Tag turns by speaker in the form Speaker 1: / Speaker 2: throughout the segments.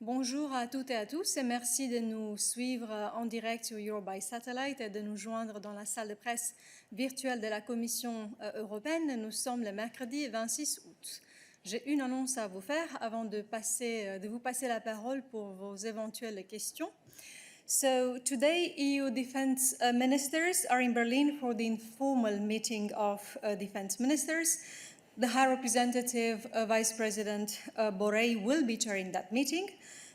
Speaker 1: Bonjour à toutes et à tous et merci de nous suivre en direct sur Europe by Satellite et de nous joindre dans la salle de presse virtuelle de la Commission européenne. Nous sommes le mercredi 26 août. J'ai une annonce à vous faire avant de vous passer la parole pour vos éventuelles questions. So today EU defense ministers are in Berlin for the informal meeting of defense ministers. The High Representative Vice President Borrell will be chairing that meeting.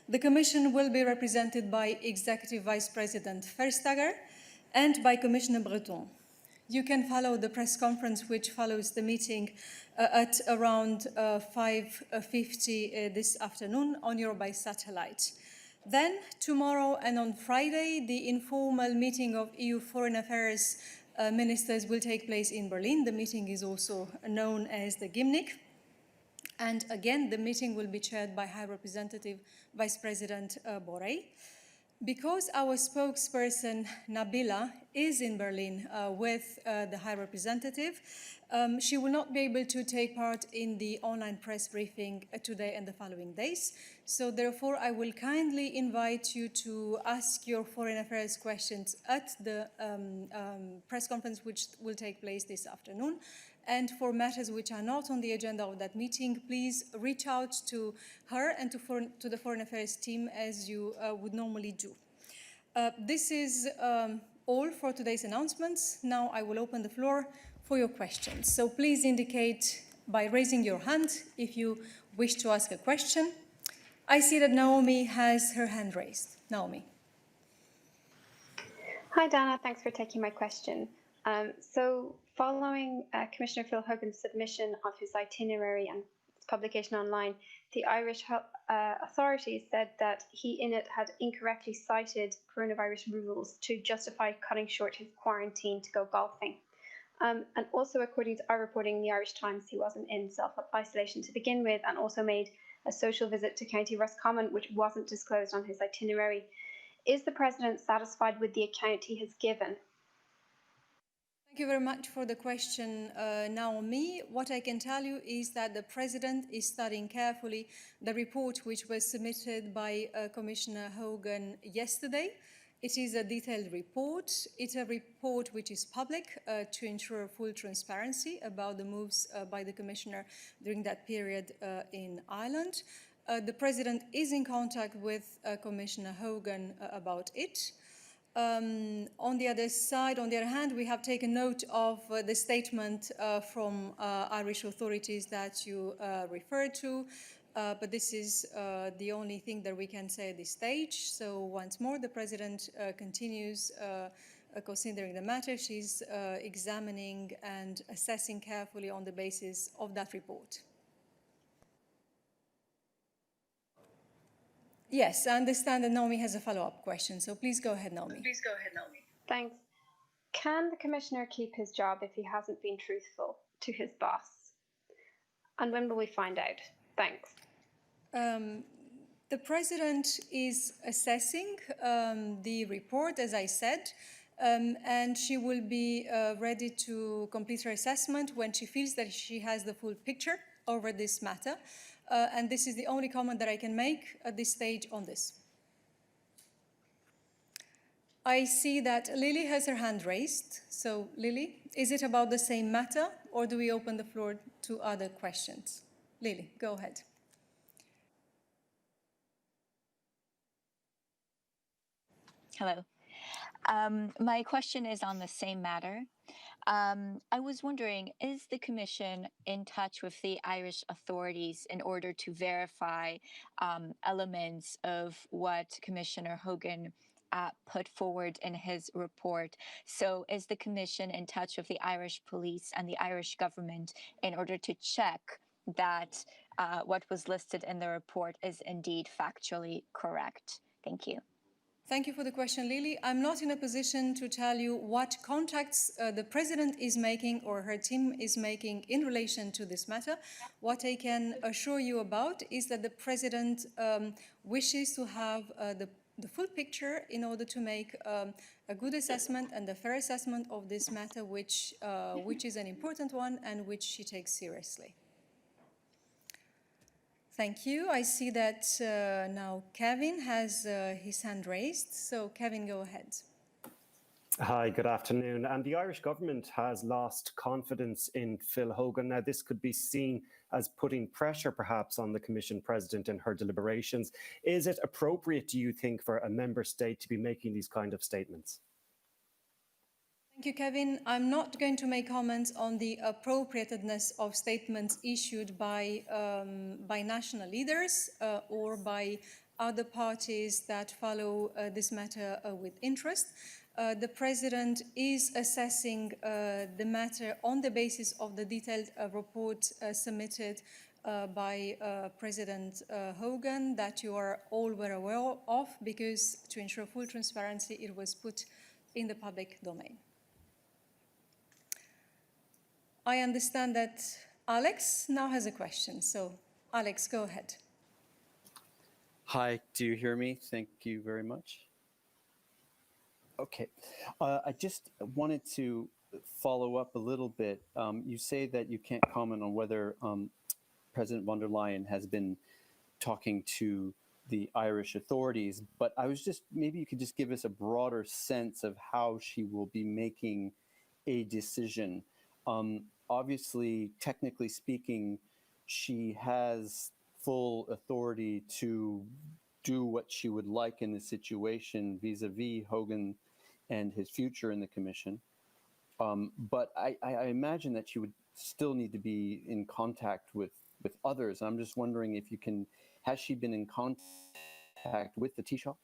Speaker 1: The Commission will be represented by Executive Vice President Verstager and by Commissioner Breton. You can follow the press conference which follows the meeting at around 5:50 this afternoon on Europe by satellite. Then, tomorrow and on Friday, the informal meeting of EU Foreign Affairs ministers will take place in Berlin. The meeting is also known as the Gymnich. And again, the meeting will be chaired by High Representative Vice President Borrell. Because our spokesperson, Nabila, is in Berlin with the High Representative, she will not be able to take part in the online press briefing today and the following days. So therefore, I will kindly invite you to ask your foreign affairs questions at the press conference which will take place this afternoon. And for matters which are not on the agenda of that meeting, please reach out to her and to the Foreign Affairs team as you would normally do. This is all for today's announcements. Now I will open the floor for your questions. So please indicate by raising your hand if you wish to ask a question. I see that Naomi has her hand raised. Naomi.
Speaker 2: Hi, Dana. Thanks for taking my question. So following Commissioner Phil Hogan's submission of his itinerary and its publication online, the Irish authorities said that he in it had incorrectly cited coronavirus rules to justify cutting short his quarantine to go golfing. And also, according to our reporting in the Irish Times, he wasn't in self-isolation to begin with and also made a social visit to County Roscommon, which wasn't disclosed on his itinerary. Is the President satisfied with the account he has given?
Speaker 1: Thank you very much for the question, Naomi. What I can tell you is that the President is studying carefully the report which was submitted by Commissioner Hogan yesterday. It is a detailed report. It's a report which is public to ensure full transparency about the moves by the Commissioner during that period in Ireland. The President is in contact with Commissioner Hogan about it. On the other hand, we have taken note of the statement from Irish authorities that you referred to, but this is the only thing that we can say at this stage. So once more, the President continues considering the matter. She's examining and assessing carefully on the basis of that report. Yes, I understand that Naomi has a follow-up question, so please go ahead, Naomi.
Speaker 2: Thanks. Can the Commissioner keep his job if he hasn't been truthful to his boss? And when will we find out? Thanks.
Speaker 1: The President is assessing the report, as I said, and she will be ready to complete her assessment when she feels that she has the full picture over this matter. And this is the only comment that I can make at this stage on this. I see that Lily has her hand raised. So, Lily, is it about the same matter, or do we open the floor to other questions? Lily, go ahead.
Speaker 3: Hello. My question is on the same matter. I was wondering, is the Commission in touch with the Irish authorities in order to verify elements of what Commissioner Hogan put forward in his report? So is the Commission in touch with the Irish police and the Irish government in order to check that what was listed in the report is indeed factually correct? Thank you.
Speaker 1: Thank you for the question, Lily. I'm not in a position to tell you what contacts the President is making or her team is making in relation to this matter. What I can assure you about is that the President wishes to have the full picture in order to make a good assessment and a fair assessment of this matter, which is an important one and which she takes seriously. Thank you. I see that now Kevin has his hand raised. So Kevin, go ahead.
Speaker 4: Hi, good afternoon. The Irish government has lost confidence in Phil Hogan. Now, this could be seen as putting pressure perhaps on the Commission President in her deliberations. Is it appropriate, do you think, for a member state to be making these kind of statements?
Speaker 1: Thank you, Kevin. I'm not going to make comments on the appropriateness of statements issued by national leaders or by other parties that follow this matter with interest. The President is assessing the matter on the basis of the detailed report submitted by President Hogan that you are all very aware of, because to ensure full transparency, it was put in the public domain. I understand that Alex now has a question. So, Alex, go ahead.
Speaker 5: Hi, do you hear me? Thank you very much. Okay, I just wanted to follow up a little bit. You say that you can't comment on whether President von der Leyen has been talking to the Irish authorities, but I was just, maybe you could just give us a broader sense of how she will be making a decision. Obviously, technically speaking, she has full authority to do what she would like in the situation vis-a-vis Hogan and his future in the Commission. But I imagine that she would still need to be in contact with others. I'm just wondering if you can, has she been in contact with the Taoiseach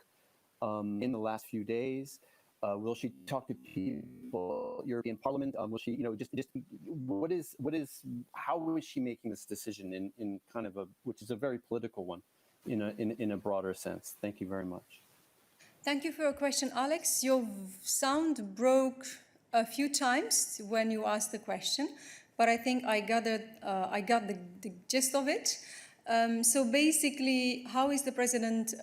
Speaker 5: in the last few days? Will she talk to people, European Parliament? Will she, how is she making this decision in kind of a, which is a very political one, in a broader sense? Thank you very much.
Speaker 1: Thank you for your question, Alex. Your sound broke a few times when you asked the question, but I think I got the gist of it. So basically, how is the President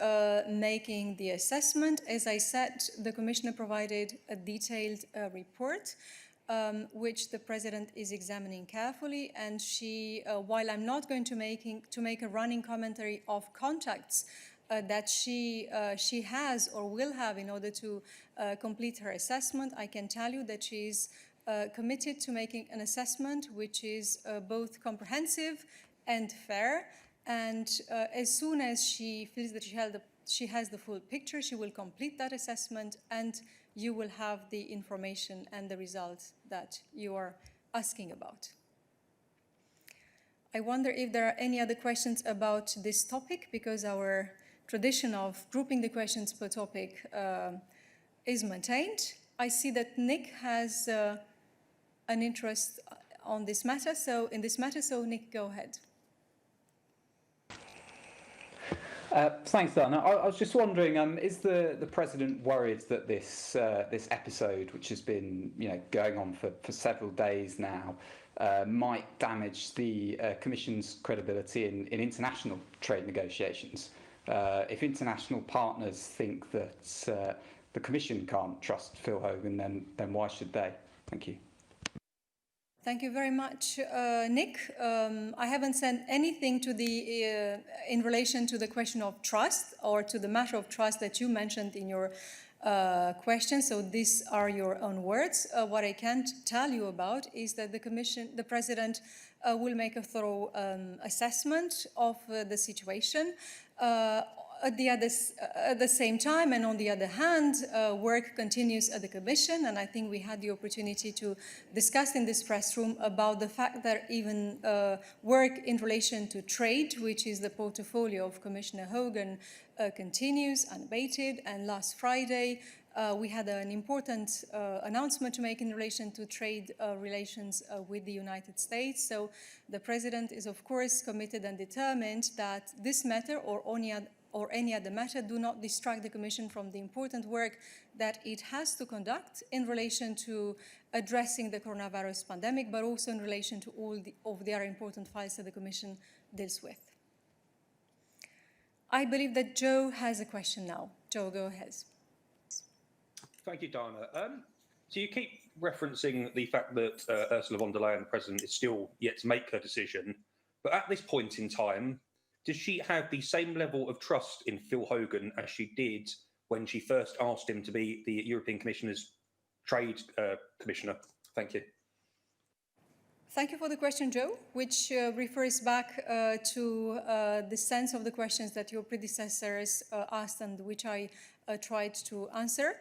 Speaker 1: making the assessment? As I said, the Commissioner provided a detailed report, which the President is examining carefully. And she, while I'm not going to make a running commentary of contacts that she has or will have in order to complete her assessment, I can tell you that she is committed to making an assessment which is both comprehensive and fair. And as soon as she feels that she has the full picture, she will complete that assessment, and you will have the information and the results that you are asking about. I wonder if there are any other questions about this topic, because our tradition of grouping the questions per topic is maintained. I see that Nick has an interest on this matter. So Nick, go ahead.
Speaker 6: Thanks, Dana. I was just wondering, is the President worried that this episode, which has been going on for several days now, might damage the Commission's credibility in international trade negotiations? If international partners think that the Commission can't trust Phil Hogan, then why should they? Thank you.
Speaker 1: Thank you very much, Nick. I haven't said anything to in relation to the question of trust or to the matter of trust that you mentioned in your question. So these are your own words. What I can tell you about is that the President will make a thorough assessment of the situation. At the same time, and on the other hand, work continues at the Commission, and I think we had the opportunity to discuss in this press room about the fact that even work in relation to trade, which is the portfolio of Commissioner Hogan, continues unabated. And last Friday, we had an important announcement to make in relation to trade relations with the United States. So the President is, of course, committed and determined that this matter or any other matter do not distract the Commission from the important work that it has to conduct in relation to addressing the coronavirus pandemic, but also in relation to all of the other important files that the Commission deals with. I believe that Joe has a question now. Joe, go ahead.
Speaker 7: Thank you, Dana. So you keep referencing the fact that Ursula von der Leyen, the President, is still yet to make her decision. But at this point in time, does she have the same level of trust in Phil Hogan as she did when she first asked him to be the European Commissioner's Trade Commissioner? Thank you.
Speaker 1: Thank you for the question, Joe, which refers back to the sense of the questions that your predecessors asked and which I tried to answer.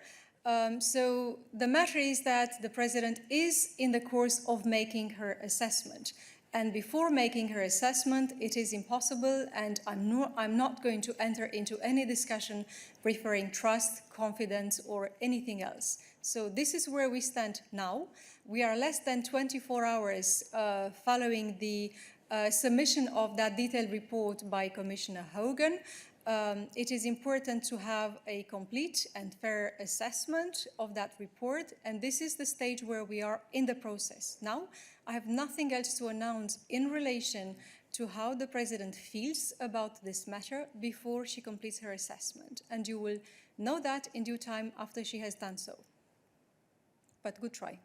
Speaker 1: So the matter is that the President is in the course of making her assessment. And before making her assessment, it is impossible, and I'm not going to enter into any discussion referring trust, confidence, or anything else. So this is where we stand now. We are less than 24 hours following the submission of that detailed report by Commissioner Hogan. It is important to have a complete and fair assessment of that report, and this is the stage where we are in the process. Now, I have nothing else to announce in relation to how the President feels about this matter before she completes her assessment, and you will know that in due time after she has done so. But good try.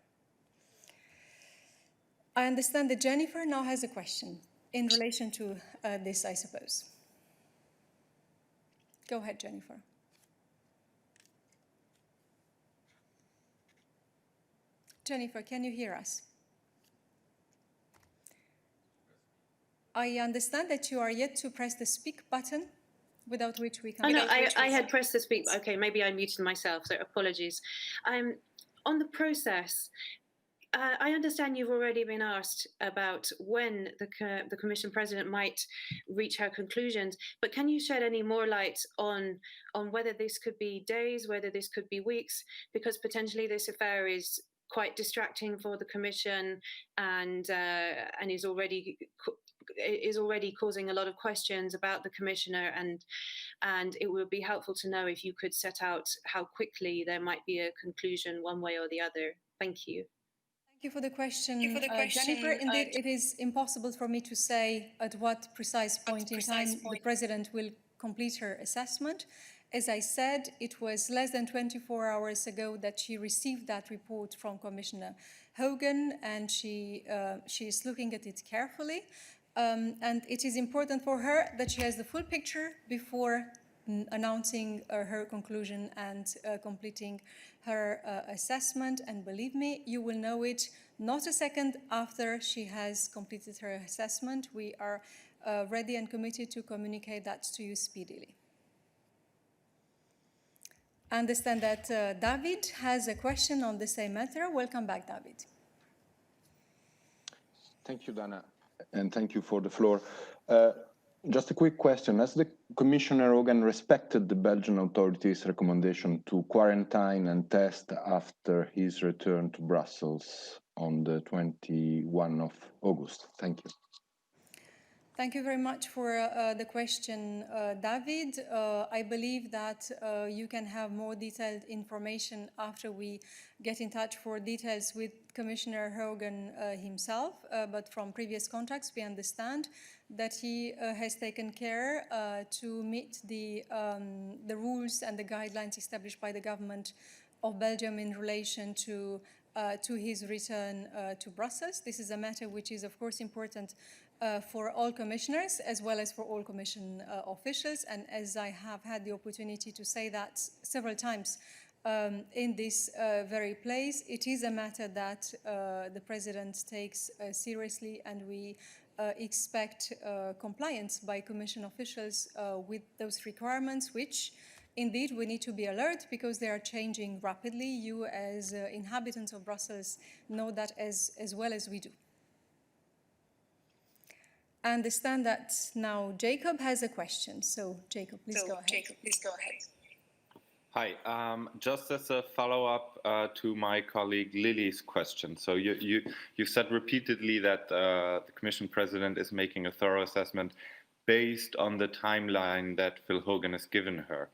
Speaker 1: I understand that Jennifer now has a question in relation to this, I suppose. Go ahead, Jennifer. Jennifer, can you hear us? I understand that you are yet to press the speak button, without which we can...
Speaker 8: Oh, no, I had pressed the speak. Okay, maybe I muted myself, so apologies. On the process, I understand you've already been asked about when the Commission President might reach her conclusions, but can you shed any more light on whether this could be days, whether this could be weeks, because potentially this affair is quite distracting for the Commission and is already causing a lot of questions about the Commissioner, and it would be helpful to know if you could set out how quickly there might be a conclusion one way or the other. Thank you.
Speaker 1: Thank you for the question, Jennifer. Indeed, it is impossible for me to say at what precise point in time the President will complete her assessment. As I said, it was less than 24 hours ago that she received that report from Commissioner Hogan, and she is looking at it carefully. And it is important for her that she has the full picture before announcing her conclusion and completing her assessment. And believe me, you will know it not a second after she has completed her assessment. We are ready and committed to communicate that to you speedily. I understand that David has a question on the same matter. Welcome back, David.
Speaker 9: Thank you, Dana, and thank you for the floor. Just a quick question. Has the Commissioner Hogan respected the Belgian authorities' recommendation to quarantine and test after his return to Brussels on the 21 of August? Thank you.
Speaker 1: Thank you very much for the question, David. I believe that you can have more detailed information after we get in touch for details with Commissioner Hogan himself. But from previous contacts, we understand that he has taken care to meet the rules and the guidelines established by the government of Belgium in relation to his return to Brussels. This is a matter which is, of course, important for all commissioners as well as for all Commission officials. And as I have had the opportunity to say that several times in this very place, it is a matter that the President takes seriously, and we expect compliance by Commission officials with those requirements, which indeed we need to be alert because they are changing rapidly. You as inhabitants of Brussels know that as well as we do. I understand that now Jacob has a question. So Jacob, please go ahead.
Speaker 10: Hi, just as a follow-up to my colleague Lily's question. So you said repeatedly that the Commission President is making a thorough assessment based on the timeline that Phil Hogan has given her.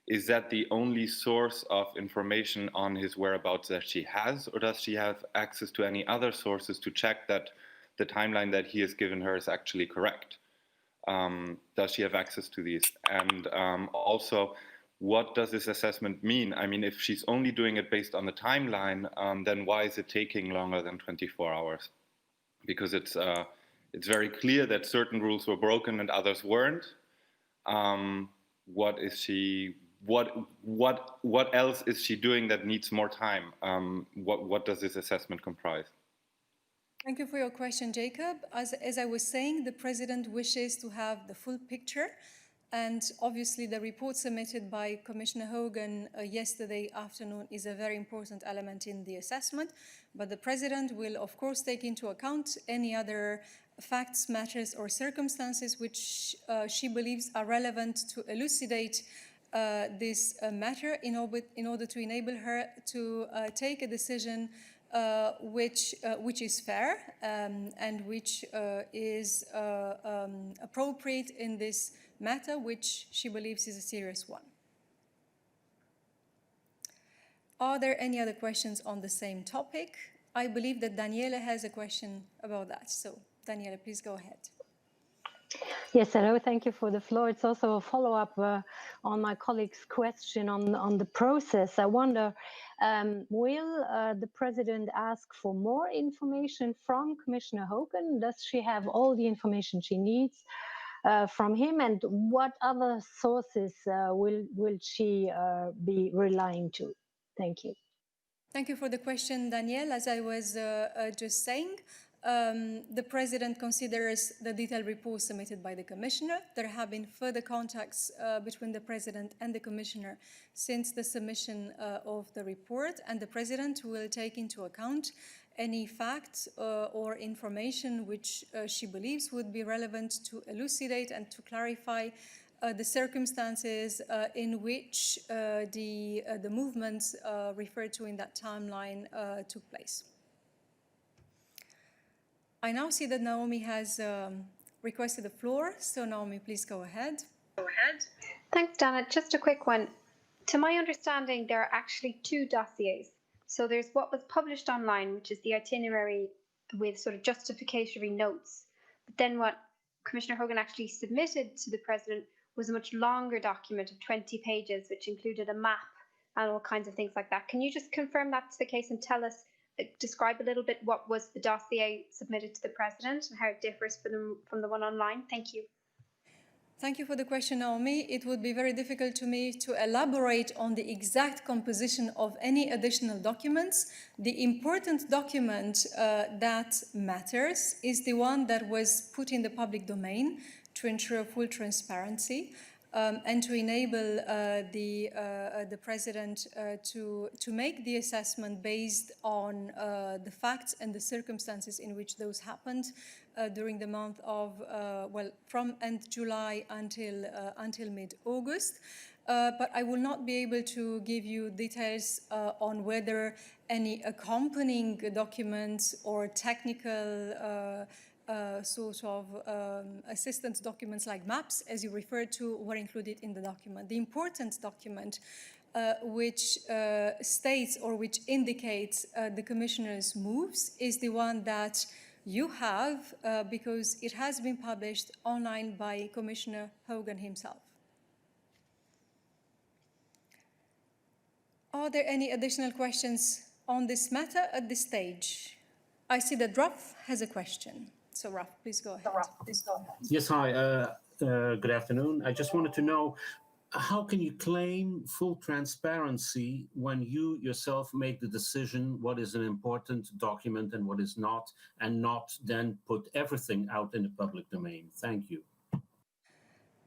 Speaker 10: Is that the only source of information on his whereabouts that she has, or does she have access to any other sources to check that the timeline that he has given her is actually correct? Does she have access to these? And also, what does this assessment mean? I mean, if she's only doing it based on the timeline, then why is it taking longer than 24 hours? Because it's very clear that certain rules were broken and others weren't. What is she? What else is she doing that needs more time? What does this assessment comprise?
Speaker 1: Thank you for your question, Jacob. As I was saying, the President wishes to have the full picture. And obviously, the report submitted by Commissioner Hogan yesterday afternoon is a very important element in the assessment. But the President will, of course, take into account any other facts, matters, or circumstances which she believes are relevant to elucidate this matter in order to enable her to take a decision which is fair and which is appropriate in this matter, which she believes is a serious one. Are there any other questions on the same topic? I believe that Daniela has a question about that. So, Daniela, please go ahead.
Speaker 11: Yes, hello, thank you for the floor. It's also a follow-up on my colleague's question on the process. I wonder, will the President ask for more information from Commissioner Hogan? Does she have all the information she needs from him? And what other sources will she be relying to? Thank you.
Speaker 1: Thank you for the question, Danielle. As I was just saying, the President considers the detailed report submitted by the Commissioner. There have been further contacts between the President and the Commissioner since the submission of the report, and the President will take into account any facts or information which she believes would be relevant to elucidate and to clarify the circumstances in which the movements referred to in that timeline took place. I now see that Naomi has requested the floor. So Naomi, please go ahead.
Speaker 2: Thanks, Dana. Just a quick one. To my understanding, there are actually two dossiers. So there's what was published online, which is the itinerary with sort of justificatory notes. But then what Commissioner Hogan actually submitted to the President was a much longer document of 20 pages, which included a map and all kinds of things like that. Can you just confirm that's the case and tell us, describe a little bit what was the dossier submitted to the President and how it differs from the one online? Thank you.
Speaker 1: Thank you for the question, Naomi. It would be very difficult to me to elaborate on the exact composition of any additional documents. The important document that matters is the one that was put in the public domain to ensure full transparency and to enable the President to make the assessment based on the facts and the circumstances in which those happened during the month of, from end July until mid-August. But I will not be able to give you details on whether any accompanying documents or technical sort of assistance documents like maps, as you referred to, were included in the document. The important document which states or which indicates the Commissioner's moves is the one that you have because it has been published online by Commissioner Hogan himself. Are there any additional questions on this matter at this stage? I see that Ralph has a question. So Ralph, please go ahead.
Speaker 12: Yes, hi, good afternoon. I just wanted to know, how can you claim full transparency when you yourself make the decision what is an important document and what is not, and not then put everything out in the public domain? Thank you.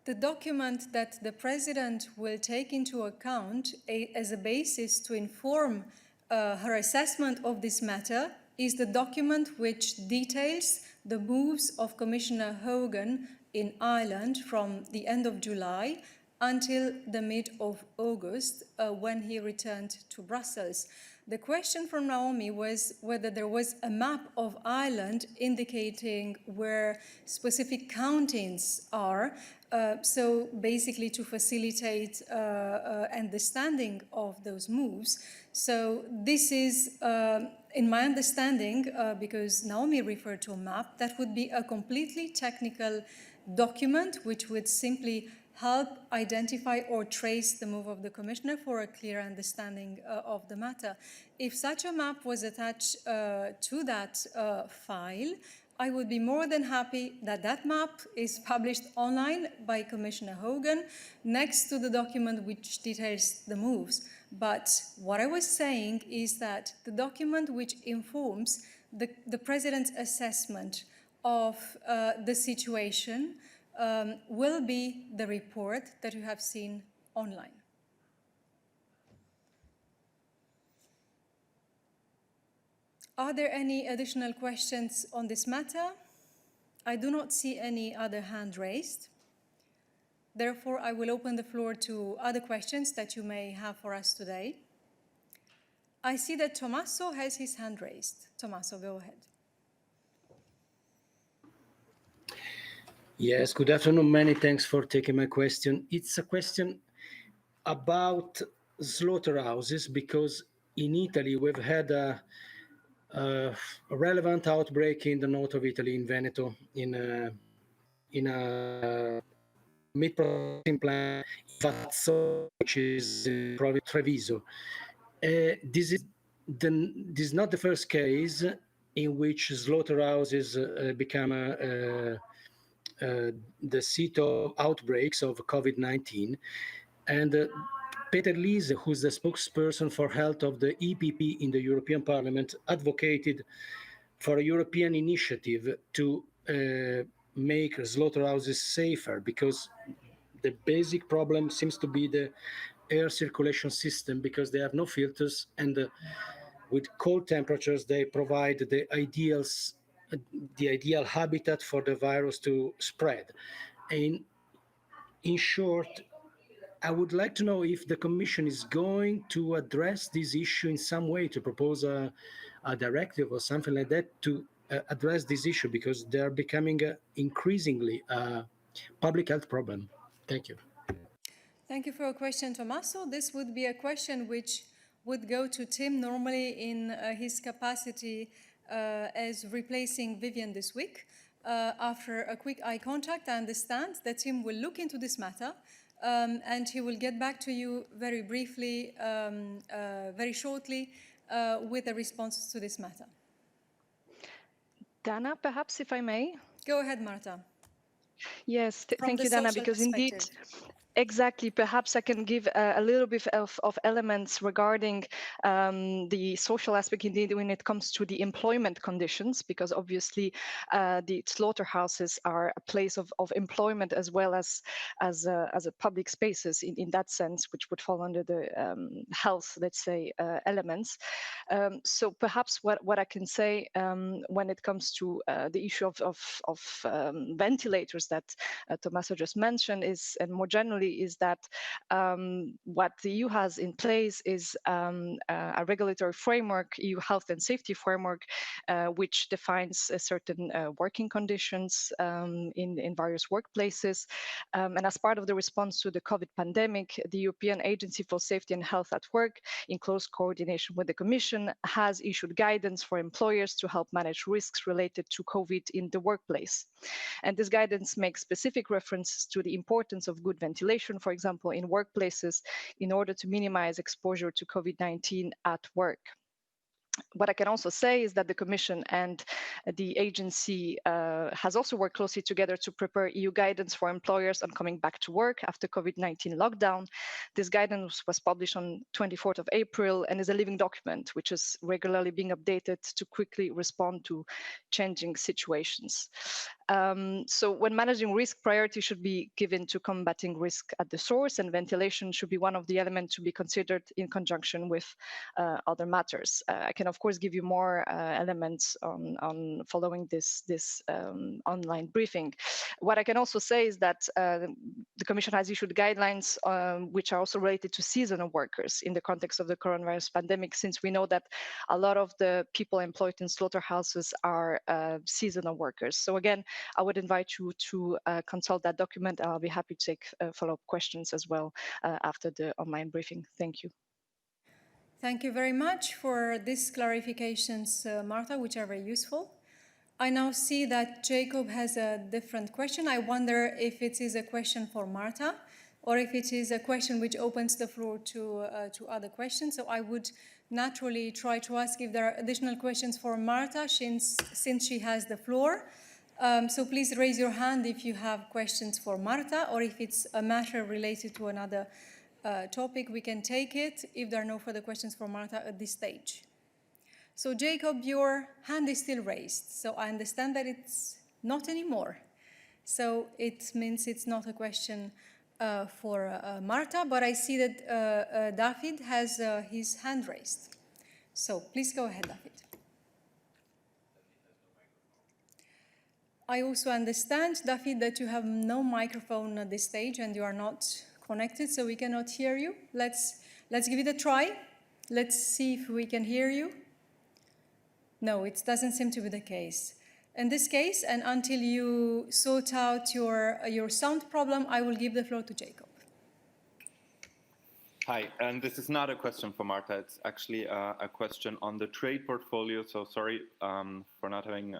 Speaker 1: The document that the President will take into account as a basis to inform her assessment of this matter is the document which details the moves of Commissioner Hogan in Ireland from the end of July until the mid of August when he returned to Brussels. The question from Naomi was whether there was a map of Ireland indicating where specific countings are, so basically to facilitate understanding of those moves. So this is, in my understanding, because Naomi referred to a map, that would be a completely technical document which would simply help identify or trace the move of the Commissioner for a clear understanding of the matter. If such a map was attached to that file, I would be more than happy that that map is published online by Commissioner Hogan next to the document which details the moves. But what I was saying is that the document which informs the President's assessment of the situation will be the report that you have seen online. Are there any additional questions on this matter? I do not see any other hand raised. Therefore, I will open the floor to other questions that you may have for us today. I see that Tommaso has his hand raised. Tommaso, go ahead.
Speaker 13: Yes, good afternoon. Many thanks for taking my question. It's a question about slaughterhouses, because in Italy we've had a relevant outbreak in the north of Italy, in Veneto, in a meat processing plant, Vazzo, which is in province Treviso. This is not the first case in which slaughterhouses become the seat of outbreaks of COVID-19. And Peter Liese, who's the spokesperson for health of the EPP in the European Parliament, advocated for a European initiative to make slaughterhouses safer, because the basic problem seems to be the air circulation system, because they have no filters, and with cold temperatures they provide the ideal habitat for the virus to spread. In short, I would like to know if the Commission is going to address this issue in some way, to propose a directive or something like that to address this issue, because they are becoming increasingly a public health problem. Thank you.
Speaker 1: Thank you for your question, Tommaso. This would be a question which would go to Tim normally in his capacity as replacing Vivian this week. After a quick eye contact, I understand that Tim will look into this matter and he will get back to you very briefly, very shortly, with a response to this matter.
Speaker 14: Dana, perhaps, if I may?
Speaker 1: Go ahead, Marta.
Speaker 14: Yes, thank you, Dana, because indeed, exactly, perhaps I can give a little bit of elements regarding the social aspect indeed when it comes to the employment conditions, because obviously the slaughterhouses are a place of employment as well as a public spaces in that sense, which would fall under the health, let's say, elements. So perhaps what I can say when it comes to the issue of ventilators that Tommaso just mentioned is, and more generally, is that what the EU has in place is a regulatory framework, EU health and safety framework, which defines certain working conditions in various workplaces. And as part of the response to the COVID pandemic, the European Agency for Safety and Health at Work, in close coordination with the Commission, has issued guidance for employers to help manage risks related to COVID in the workplace. And this guidance makes specific references to the importance of good ventilation, for example, in workplaces, in order to minimize exposure to COVID-19 at work. What I can also say is that the Commission and the agency has also worked closely together to prepare EU guidance for employers on coming back to work after COVID-19 lockdown. This guidance was published on 24th of April and is a living document, which is regularly being updated to quickly respond to changing situations. So when managing risk, priority should be given to combating risk at the source, and ventilation should be one of the elements to be considered in conjunction with other matters. I can, of course, give you more elements on following this online briefing. What I can also say is that the Commission has issued guidelines which are also related to seasonal workers in the context of the coronavirus pandemic, since we know that a lot of the people employed in slaughterhouses are seasonal workers. So again, I would invite you to consult that document. I'll be happy to take follow-up questions as well after the online briefing. Thank you.
Speaker 1: Thank you very much for these clarifications, Martha, which are very useful. I now see that Jacob has a different question. I wonder if it is a question for Martha. or if it is a question which opens the floor to other questions. So I would naturally try to ask if there are additional questions for Marta, since she has the floor. So please raise your hand if you have questions for Marta, or if it's a matter related to another topic, we can take it if there are no further questions for Marta at this stage. So Jacob, your hand is still raised, so I understand that it's not anymore. So it means it's not a question for Marta, but I see that David has his hand raised. So please go ahead, David. I also understand, David, that you have no microphone at this stage and you are not connected, so we cannot hear you. Let's give it a try. Let's see if we can hear you. No, it doesn't seem to be the case. In this case, and until you sort out your sound problem, I will give the floor to Jacob.
Speaker 10: Hi, and this is not a question for Marta. It's actually a question on the trade portfolio. So sorry for not having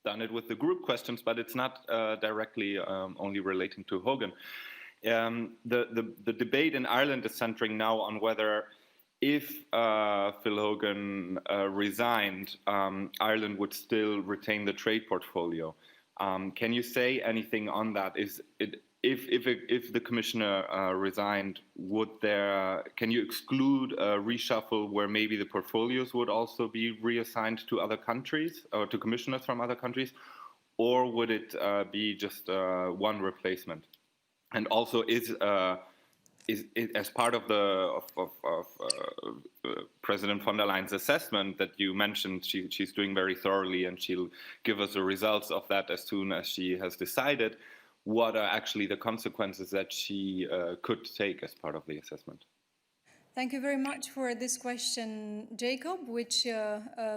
Speaker 10: done it with the group questions, but it's not directly only relating to Hogan. The debate in Ireland is centering now on whether if Phil Hogan resigned, Ireland would still retain the trade portfolio. Can you say anything on that? If the commissioner resigned, can you exclude a reshuffle where maybe the portfolios would also be reassigned to other countries or to commissioners from other countries, or would it be just one replacement? And also, is as part of President von der Leyen's assessment that you mentioned, she's doing very thoroughly, and she'll give us the results of that as soon as she has decided. What are actually the consequences that she could take as part of the assessment?
Speaker 1: Thank you very much for this question, Jacob, which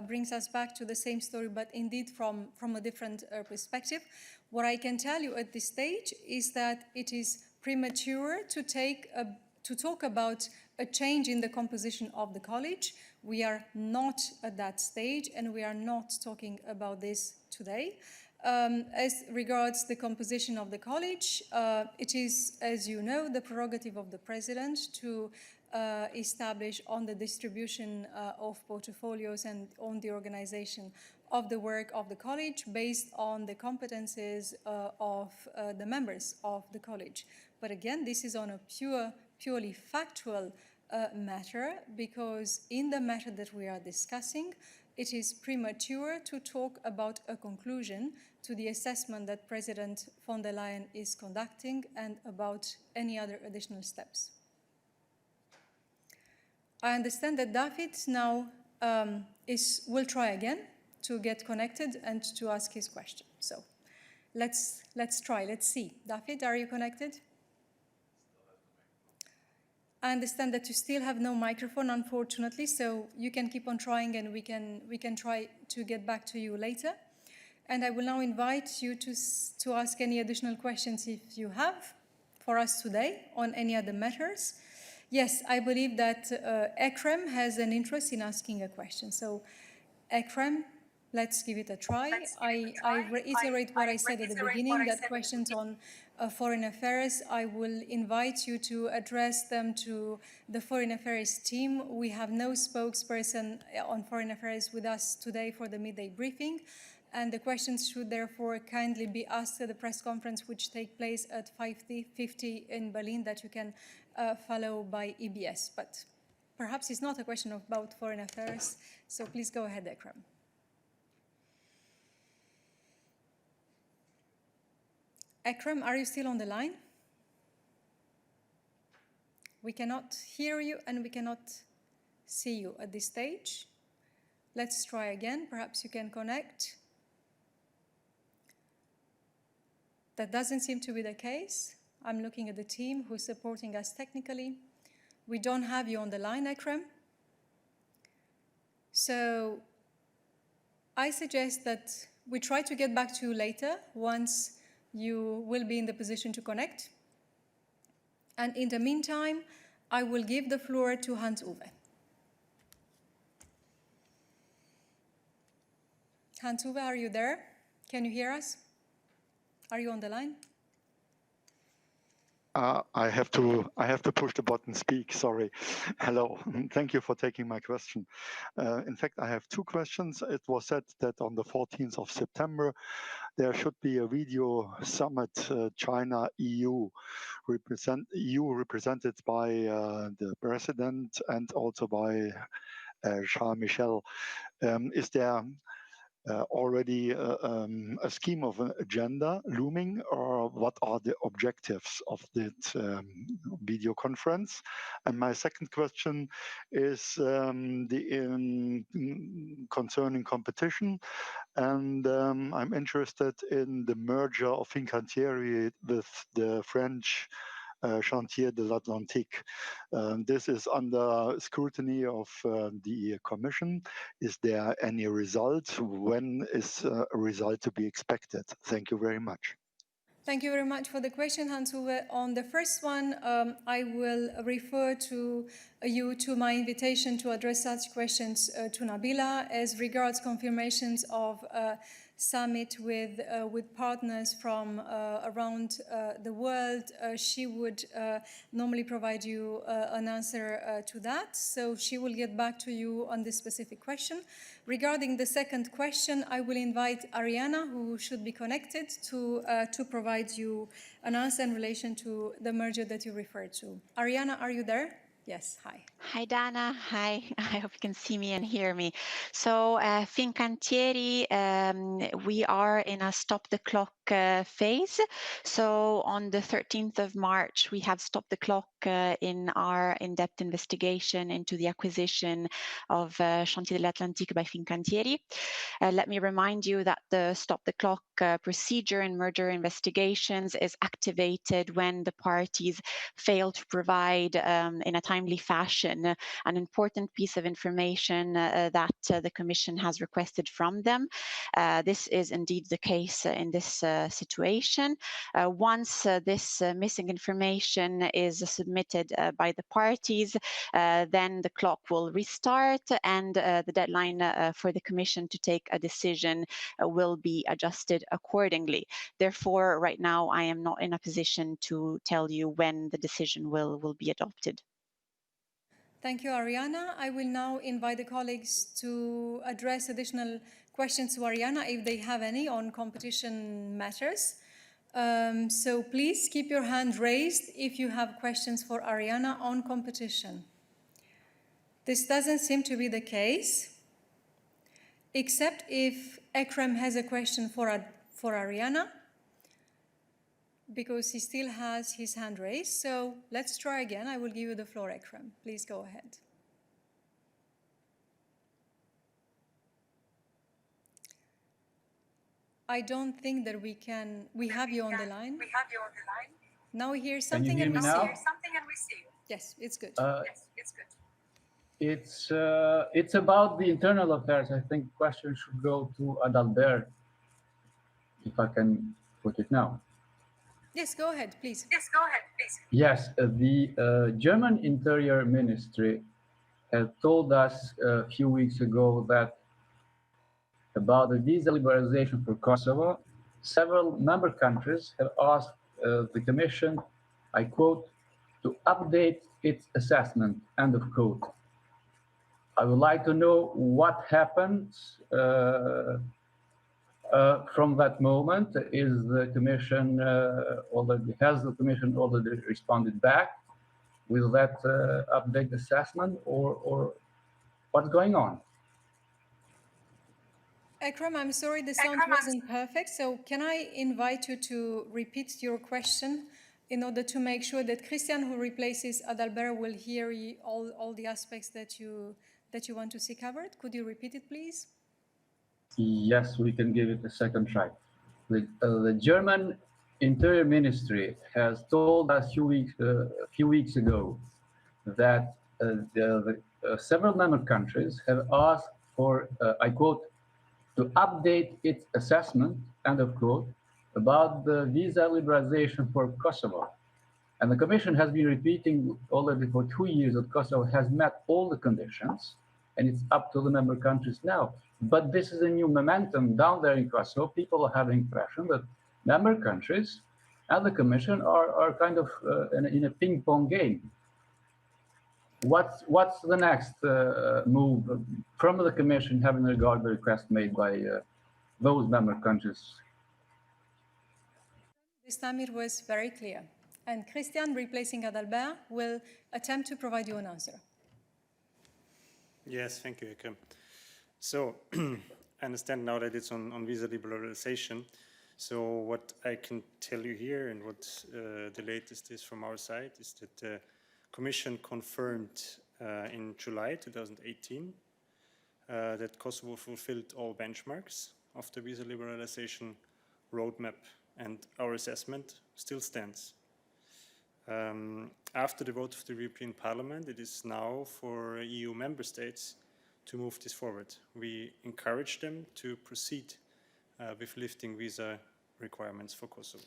Speaker 1: brings us back to the same story, but indeed from a different perspective. What I can tell you at this stage is that it is premature to talk about a change in the composition of the college. We are not at that stage, and we are not talking about this today. As regards the composition of the college, it is, as you know, the prerogative of the president to establish on the distribution of portfolios and on the organization of the work of the college based on the competences of the members of the college. But again, this is on a purely factual matter, because in the matter that we are discussing, it is premature to talk about a conclusion to the assessment that President von der Leyen is conducting and about any other additional steps. I understand that David now will try again to get connected and to ask his question. So let's try, let's see. David, are you connected? I understand that you still have no microphone, unfortunately, so you can keep on trying, and we can try to get back to you later. And I will now invite you to ask any additional questions if you have for us today on any other matters. Yes, I believe that Ekrem has an interest in asking a question. So Ekrem, let's give it a try. I reiterate what I said at the beginning, that questions on foreign affairs, I will invite you to address them to the foreign affairs team. We have no spokesperson on foreign affairs with us today for the midday briefing, and the questions should therefore kindly be asked at the press conference which take place at 5:50 in Berlin, that you can follow by EBS. But perhaps it's not a question about foreign affairs, so please go ahead, Ekrem. Ekrem, are you still on the line? We cannot hear you and we cannot see you at this stage. Let's try again. Perhaps you can connect. That doesn't seem to be the case. I'm looking at the team who's supporting us technically. We don't have you on the line, Ekrem. So I suggest that we try to get back to you later once you will be in the position to connect. And in the meantime, I will give the floor to Hans-Uwe. Hans-Uwe, are you there? Can you hear us? Are you on the line?
Speaker 15: I have to push the button speak. Sorry. Hello. Thank you for taking my question. In fact, I have two questions. It was said that on the 14th of September there should be a video summit, China EU represented by the president and also by Charles Michel. Is there already a scheme of an agenda looming, or what are the objectives of that video conference? And my second question is concerning competition, and I'm interested in the merger of Fincantieri with the French Chantier de l'Atlantique. This is under scrutiny of the Commission. Is there any result? When is a result to be expected? Thank you very much.
Speaker 1: Thank you very much for the question, Hans-Uwe. On the first one, I will refer you to my invitation to address such questions to Nabila. As regards confirmations of summit with partners from around the world, she would normally provide you an answer to that. So she will get back to you on this specific question. Regarding the second question, I will invite Ariana, who should be connected, to provide you an answer in relation to the merger that you referred to. Ariana, are you there? Yes, hi.
Speaker 16: Hi, Dana. Hi. I hope you can see me and hear me. So, Fincantieri, we are in a stop the clock phase. So on the 13th of March, we have stopped the clock in our in-depth investigation into the acquisition of Chantier de l'Atlantique by Fincantieri. Let me remind you that the stop the clock procedure in merger investigations is activated when the parties fail to provide in a timely fashion an important piece of information that the Commission has requested from them. This is indeed the case in this situation. Once this missing information is submitted by the parties, then the clock will restart, and the deadline for the Commission to take a decision will be adjusted accordingly. Therefore, right now, I am not in a position to tell you when the decision will be adopted.
Speaker 1: Thank you, Ariana. I will now invite the colleagues to address additional questions to Ariana, if they have any, on competition matters. So please keep your hand raised if you have questions for Ariana on competition. This doesn't seem to be the case, except if Ekrem has a question for Ariana, because he still has his hand raised. So let's try again. I will give you the floor, Ekrem. Please go ahead. I don't think that we have you on the line. Now we hear something and we see. Yes, it's good.
Speaker 17: It's about the internal affairs. I think questions should go to Adalbert, if I can put it now.
Speaker 1: Yes, go ahead, please.
Speaker 17: Yes, the German Interior Ministry had told us a few weeks ago that about the visa liberalization for Kosovo, several member countries have asked the Commission, I quote, to update its assessment, end of quote. I would like to know what happened from that moment. Is the Commission has the Commission already responded back with that update assessment, or what's going on?
Speaker 1: Ekrem, I'm sorry, the sound wasn't perfect, so can I invite you to repeat your question in order to make sure that Christian, who replaces Adalbert, will hear all the aspects that you want to see covered? Could you repeat it, please?
Speaker 17: Yes, we can give it a second try. The German Interior Ministry has told us a few weeks ago that several member countries have asked for, I quote, to update its assessment, end of quote, about the visa liberalization for Kosovo. And the Commission has been repeating already for 2 years that Kosovo has met all the conditions, and it's up to the member countries now. But this is a new momentum down there in Kosovo. People have the impression that member countries and the Commission are kind of in a ping-pong game. What's the next move from the Commission having regard to the request made by those member countries?
Speaker 1: This time it was very clear. And Christian, replacing Adalbert, will attempt to provide you an answer.
Speaker 18: Yes, thank you, Eke. So I understand now that it's on visa liberalization. So what I can tell you here and what the latest is from our side is that the Commission confirmed in July 2018 that Kosovo fulfilled all benchmarks of the visa liberalization roadmap, and our assessment still stands. After the vote of the European Parliament, it is now for EU member states to move this forward. We encourage them to proceed with lifting visa requirements for Kosovo.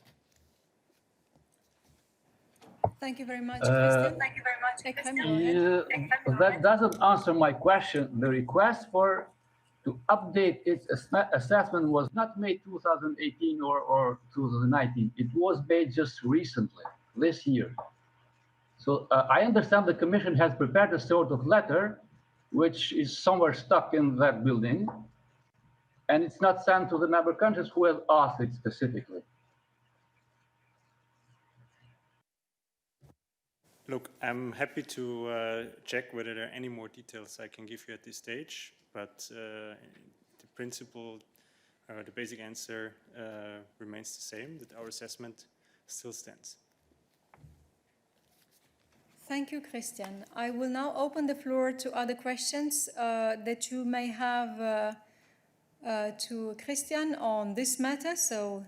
Speaker 1: Thank you very much, Christian. Thank you very much.
Speaker 17: That doesn't answer my question. The request to update its assessment was not made 2018 or 2019. It was made just recently, this year. So I understand the Commission has prepared a sort of letter which is somewhere stuck in that building, and it's not sent to the member countries who have asked it specifically.
Speaker 18: Look, I'm happy to check whether there are any more details I can give you at this stage, but the principle, the basic answer remains the same, that our assessment still stands.
Speaker 1: Thank you, Christian. I will now open the floor to other questions that you may have to Christian on this matter. So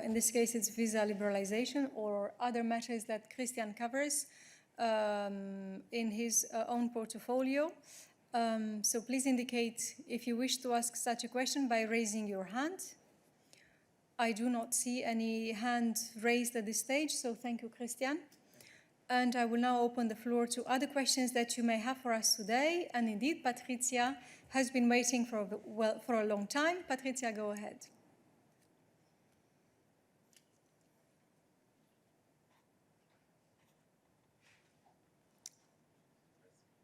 Speaker 1: in this case, it's visa liberalization or other matters that Christian covers in his own portfolio. So please indicate if you wish to ask such a question by raising your hand. I do not see any hand raised at this stage, so thank you, Christian. And I will now open the floor to other questions that you may have for us today. And indeed, Patricia has been waiting for a long time. Patricia, go ahead.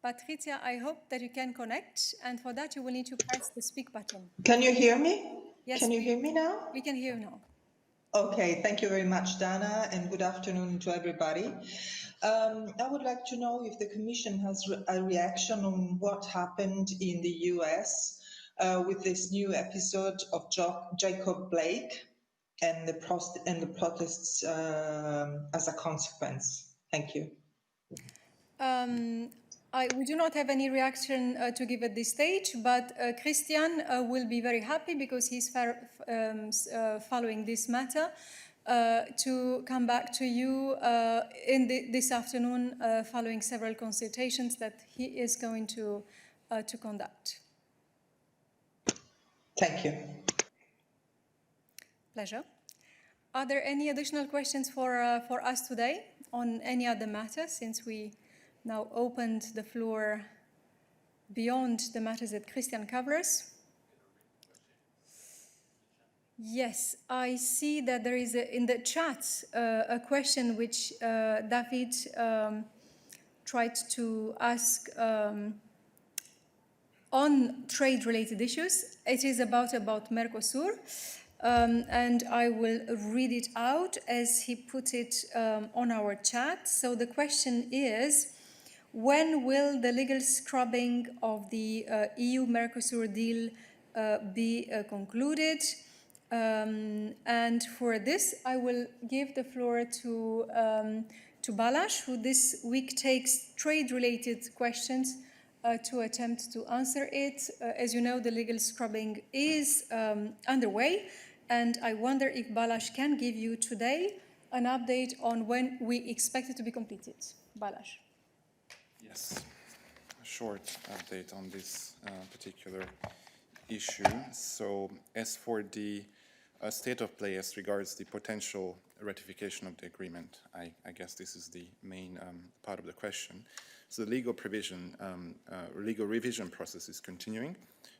Speaker 1: Patricia, I hope that you can connect, and for that you will need to press the speak button.
Speaker 19: Can you hear me?
Speaker 1: Yes.
Speaker 19: Can you hear me now?
Speaker 1: We can hear you now.
Speaker 19: Okay, thank you very much, Dana, and good afternoon to everybody. I would like to know if the Commission has a reaction on what happened in the US with this new episode of Jacob Blake and the protests as a consequence. Thank you.
Speaker 1: We do not have any reaction to give at this stage, but Christian will be very happy because he's following this matter to come back to you this afternoon following several consultations that he is going to conduct.
Speaker 19: Thank you.
Speaker 1: Pleasure. Are there any additional questions for us today on any other matter, since we now opened the floor beyond the matters that Christian covers? Yes, I see that there is in the chat a question which David tried to ask on trade-related issues. It is about Mercosur, and I will read it out as he put it on our chat. So the question is, when will the legal scrubbing of the EU-Mercosur deal be concluded? And for this, I will give the floor to Balázs, who this week takes trade-related questions to attempt to answer it. As you know, the legal scrubbing is underway, and I wonder if Balázs can give you today an update on when we expect it to be completed. Balázs.
Speaker 20: Yes, a short update on this particular issue. So as for the state of play as regards the potential ratification of the agreement, I guess this is the main part of the question. So the legal revision process is continuing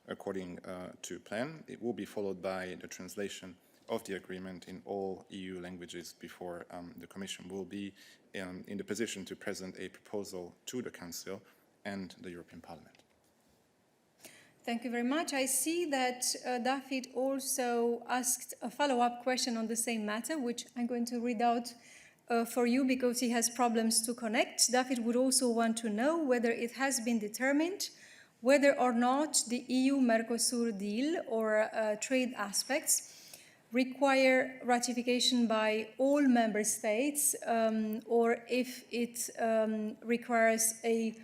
Speaker 20: according to plan. It will be followed by the translation of the agreement in all EU languages before the Commission will be in the position to present a proposal to the Council and the European Parliament.
Speaker 1: Thank you very much. I see that David also asked a follow-up question on the same matter, which I'm going to read out for you because he has problems to connect. David would also want to know whether it has been determined whether or not the EU-Mercosur deal or trade aspects require ratification by all member states or if it requires a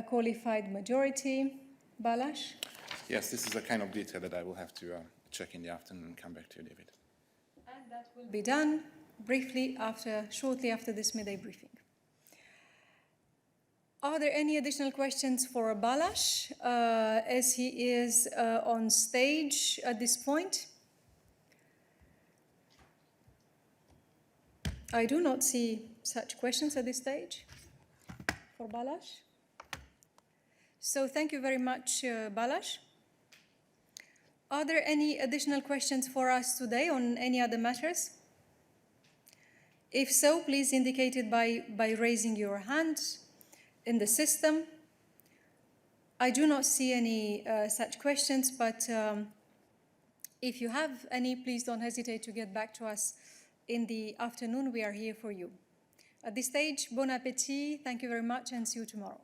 Speaker 1: qualified majority. Balázs?
Speaker 20: Yes, this is a kind of detail that I will have to check in the afternoon and come back to you, David.
Speaker 1: And that will be done briefly shortly after this midday briefing. Are there any additional questions for Balázs as he is on stage at this point? I do not see such questions at this stage for Balázs. So thank you very much, Balázs. Are there any additional questions for us today on any other matters? If so, please indicate it by raising your hand in the system. I do not see any such questions, but if you have any, please don't hesitate to get back to us in the afternoon. We are here for you. At this stage, bon appétit, thank you very much, and see you tomorrow.